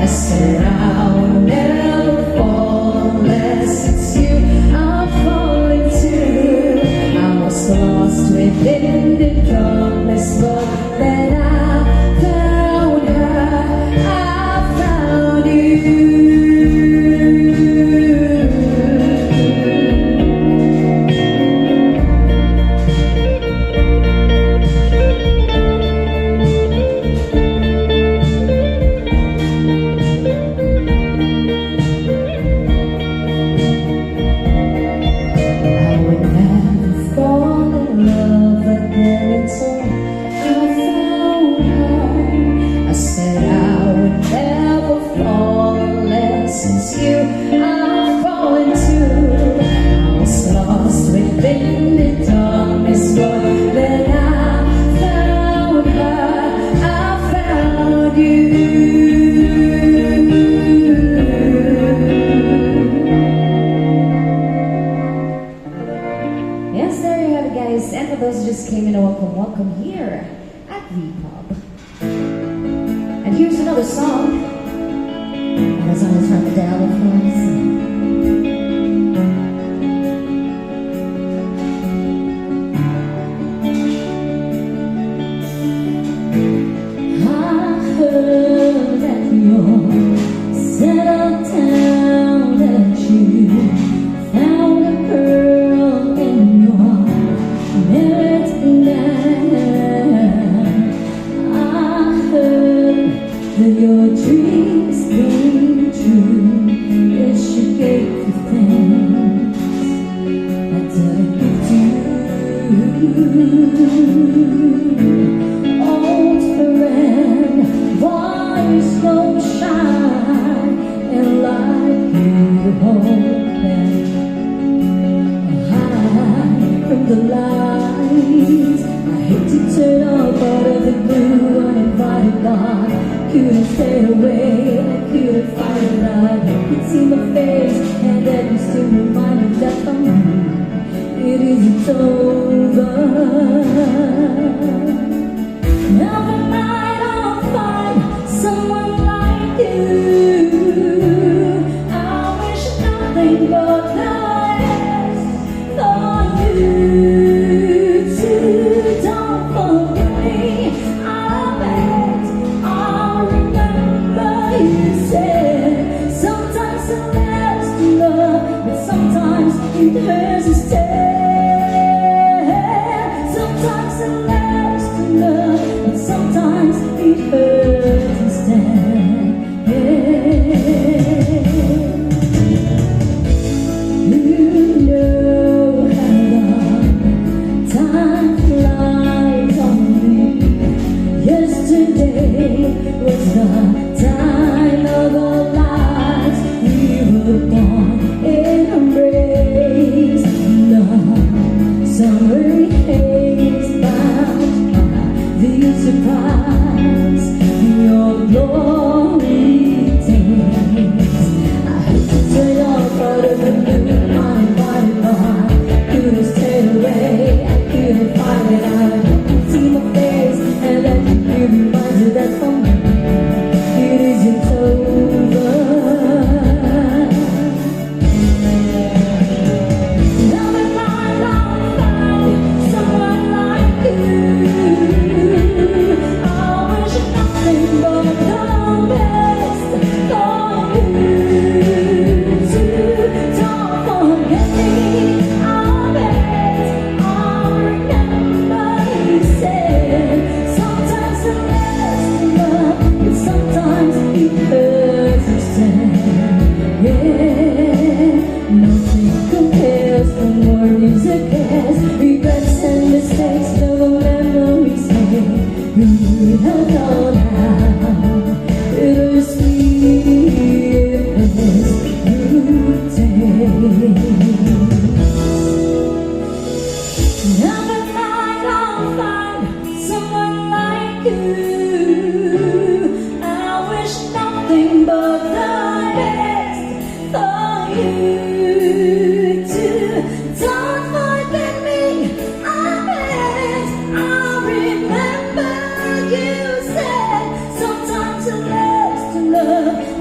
said I'll never fall unless it's you I'll fall into. I was lost within the darkness, but then I found her, I found you. And for those who just came in, welcome here at V-Pub. And here's another song. And the song is from Adele, of course. Your dreams came true. Yes, she gave you things that didn't give to you. Old friend, voice no shine, and like you hoping hide from the lights. I hate to turn off out of the blue uninvited bar. Couldn't stay away, I couldn't find a light. You'd see my face, and then you still remind me that for me it isn't over. Every night I'll find someone like you. I wish nothing but the best for you too. Don't forget me. It hurts to stay. Sometimes it lasts to love, but sometimes it hurts to stand. You know how time flies on me. Yesterday was the time of our lives. We were born in a race. Summer haze bound by the surprise your glory takes. I hate to turn off out of the blue uninvited bar. Couldn't stay away, I couldn't find it out. I see my face and then you remind you that for me it isn't over.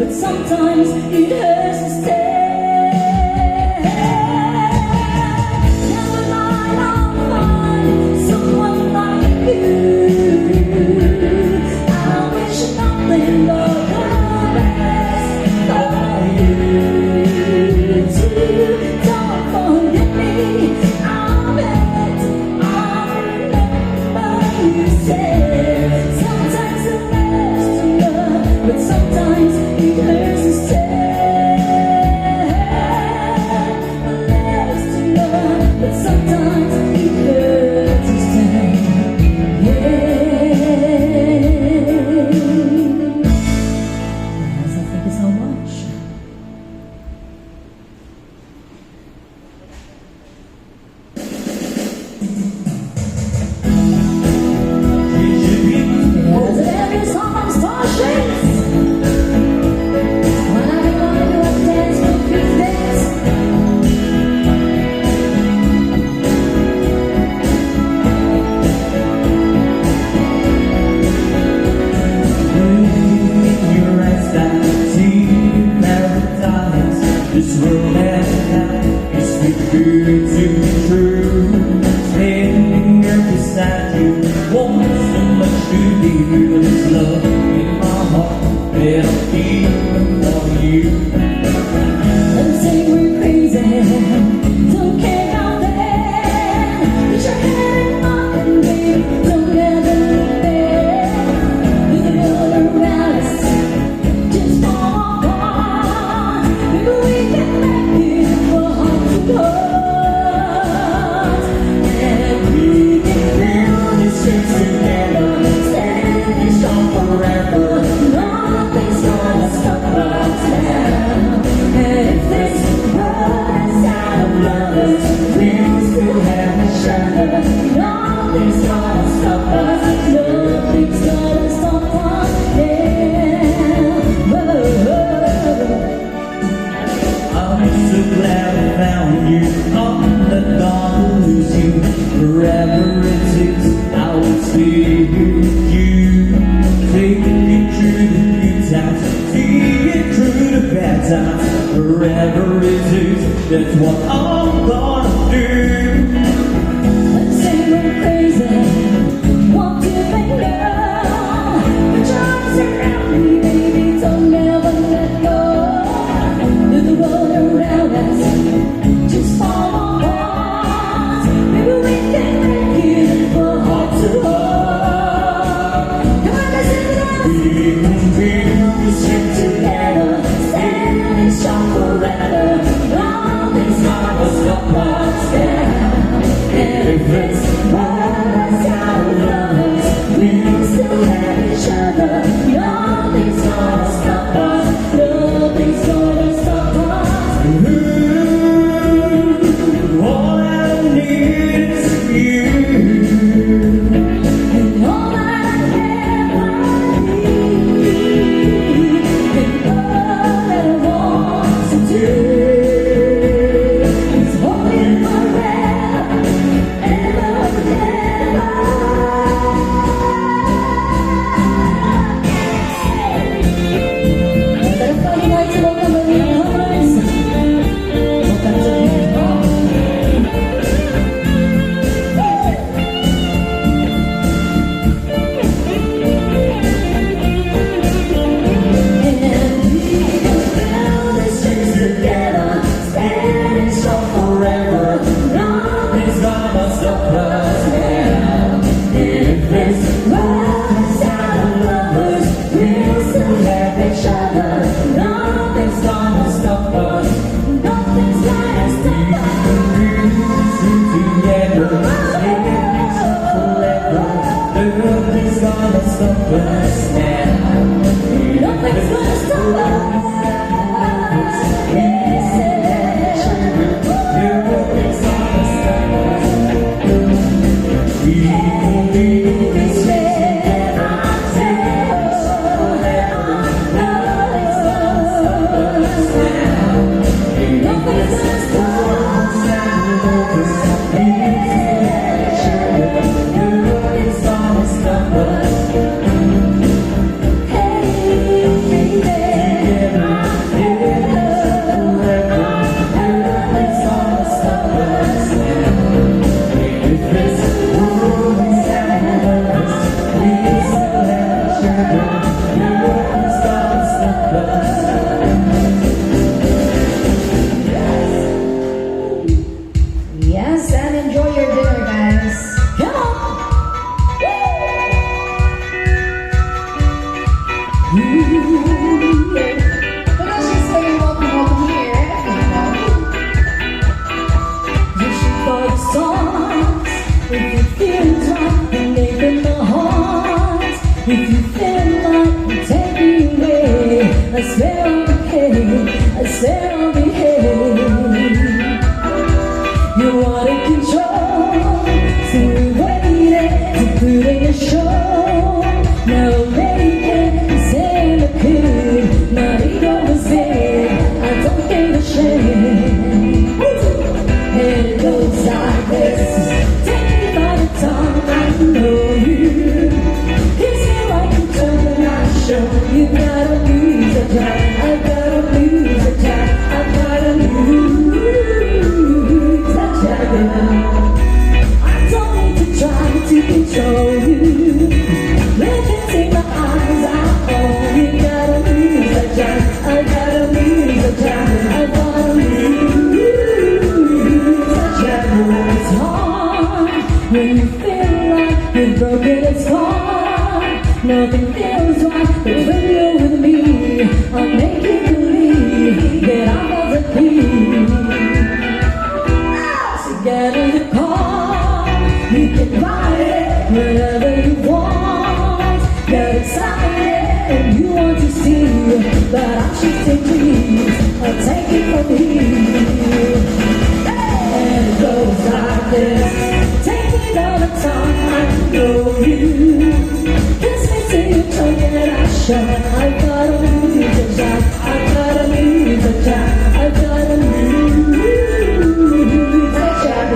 but sometimes it hurts to stay. Never mind, I'll find someone like you. I wish nothing but the best for you too. Don't forget me. I'll bet I'll remember you said. Sometimes it lasts to love, but sometimes it hurts to stay. Lasts to love, but sometimes it hurts to stay. Yeah. Yes, I think it's so much. Yes, every song starship. When I wanna do a dance for these days. Your eyes that see paradise. This world and life is too good to be true. Standing here beside you, want so much to give you this love in my heart that I'm feeling for you. Them say we're crazy, don't care about that. Put your head in mine, baby, don't ever look back. With the world around us, just fall apart. Maybe we can make it for heart to heart. And we can build this thing together, standing strong forever. Nothing's gonna stop us now. And if this world is out of lovers, we'll still have each other. Nothing's gonna stop us. Nothing's gonna stop us now. I'm so glad I found you. I'm not gonna lose you. Forever it is, I will stay here with you. Taking you through the good times, see it through the bad times. Forever it is, that's what I'm gonna do. Let's say we're crazy, want to make love. Put your arms around me, baby, don't ever let go. With the world around us, just fall apart. Maybe we can make it for heart to heart. Come on, let's sing it out. We can build this thing Together, standing strong forever. Nothing's gonna stop us now. Yes, and enjoy your dinner, guys. Come on. Because she's saying welcome here, wishing for the songs. If you feel right, then make in the heart. If you feel like taking away, I swear I'll behave. I swear I'll behave. You want to control, so we waited to put in a show. Now make it, say I could. My ego was there, I don't give a shit. And it goes like this. Take me by the tongue, I know you. Kiss me like you told me I show. You gotta lose a time, I gotta lose a time, I gotta lose a time. I don't need to try to control you. Look into my eyes, I own. You gotta lose a time, I gotta lose a time, I gotta lose a time. It's hard when you feel like you're broken. It's hard, nothing feels right. But when you're with me, I'll make you believe that I'm of the peace. So get in the car, you can ride it wherever you want. Get excited and you want to see that I'm shifting dreams. I'll take it from here. And it goes like this. Take me down the tongue, I know you. Kiss me till you tongue and I show. I gotta lose a shot, I gotta lose a shot, I gotta lose a shot.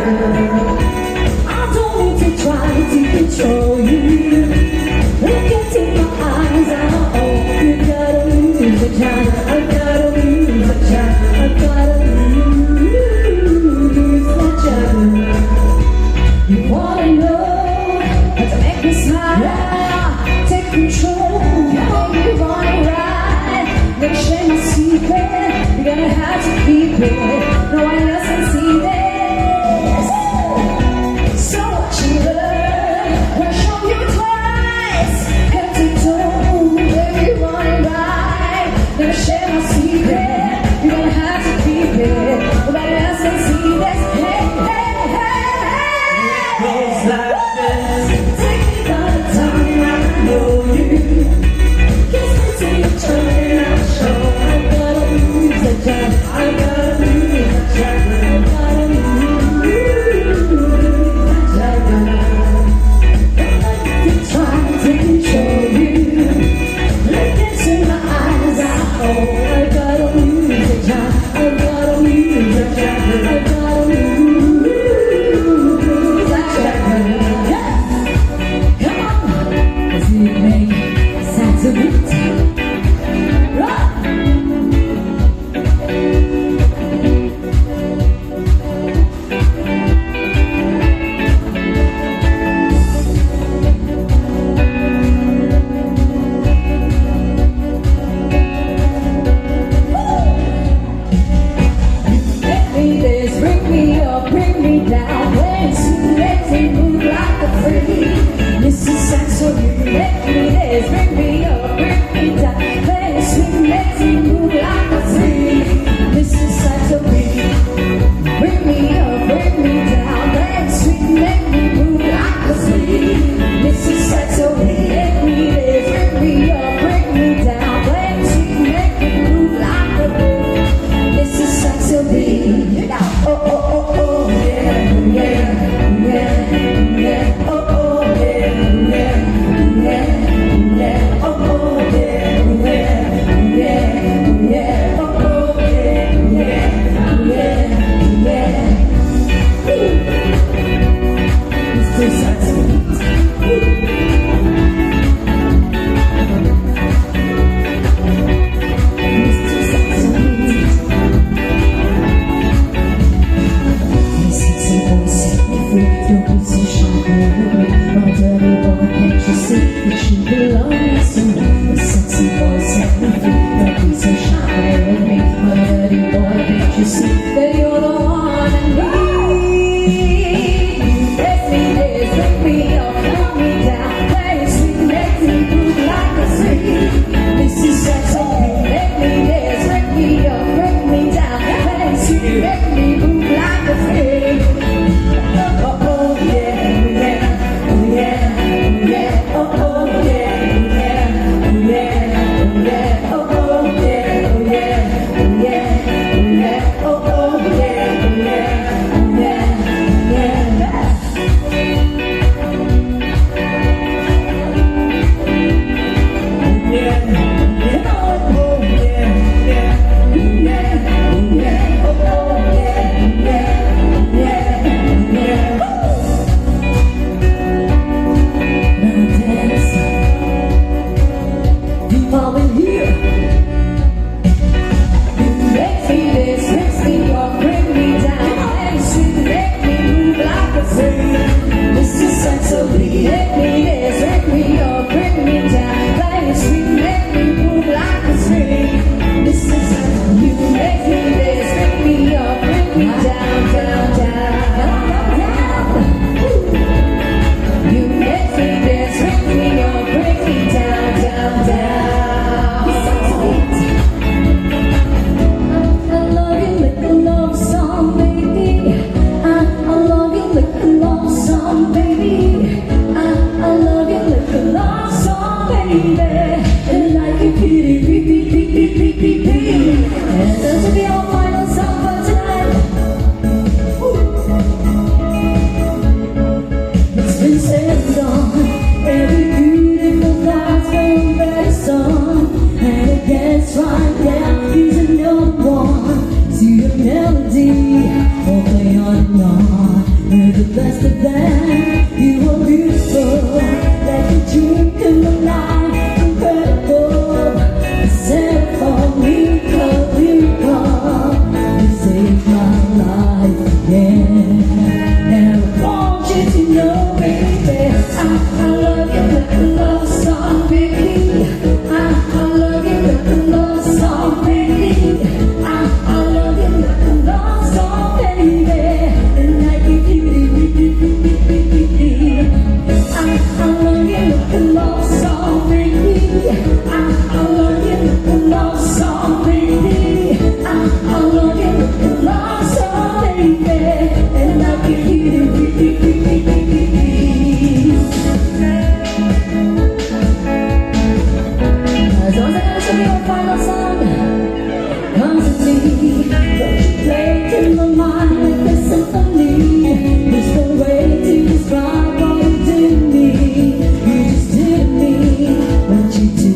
I don't need to try to control you. Look into my eyes, I know you gotta lose a shot, I gotta lose a shot, I gotta lose a shot. You wanna know how to make me smile? Take control, make me wanna ride. Never share my secret, you're gonna have to keep it. No one else can see this. So what you learn, I'll show you twice. Head to toe, make me wanna ride. Never share my secret, you're gonna have to keep it. Nobody else can see this. Hey, hey, hey, hey. Goes like this. Take me by the tongue, I know you. Kiss me till you turn and I'll show. I gotta lose a job, I gotta lose a job, I gotta lose a job. Don't let me try to control you. Look into my eyes, I know I gotta lose with me, my dirty boy. Can't you see that you're the one I need? You make me this, make me up, knock me down, play it sweet, make me move like a street. This is sex, so you make me this, make me up, break me down, play it sweet, make me move like a street. Oh, oh, yeah, yeah, oh, yeah, yeah, oh, oh, yeah, yeah, oh, yeah, oh, yeah, oh, yeah, oh, yeah, oh, yeah, oh, yeah, oh, yeah, the best of them, you are beautiful, like a dream in the night, incredible. Set for me, you saved my life again. And I want you to know, baby, I love you like a love song, baby. I love you like a love song, baby. I love you like a love song, baby. And I give you I love you like a love song, baby. I love you like a love song, baby. I love you like a love song, baby. And I give you as long as I gotta show you a final song, come to me. Don't you play to my mind like a symphony. There's no way to describe what you did to me. You just did to me what you do.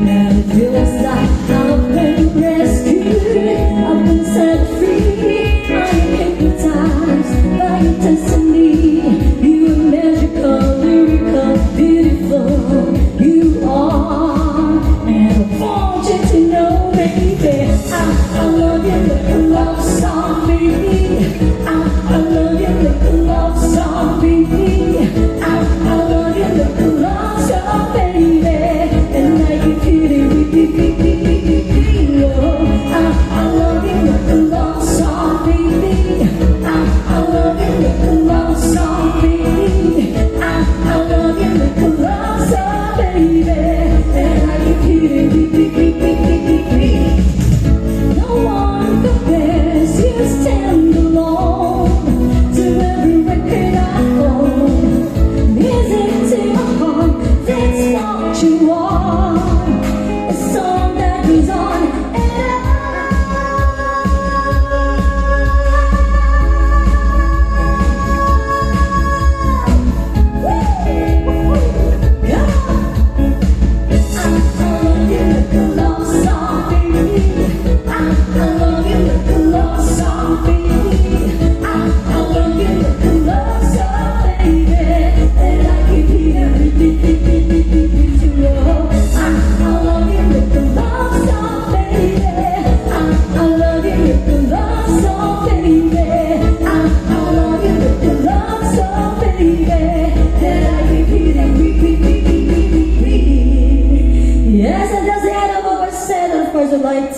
Now it feels like I've been rescued. I've been set free. I'm hypnotized by your destiny. You are magical, lyrical, beautiful. You are, and I want you to know, baby, I love you like a love song, baby. I love you like a love song, baby. I love you like a love song, baby. And I give you I love you like a love song, baby. I love you like a love song, baby. I love you like a love song, baby. And I give you no one compares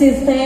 is thank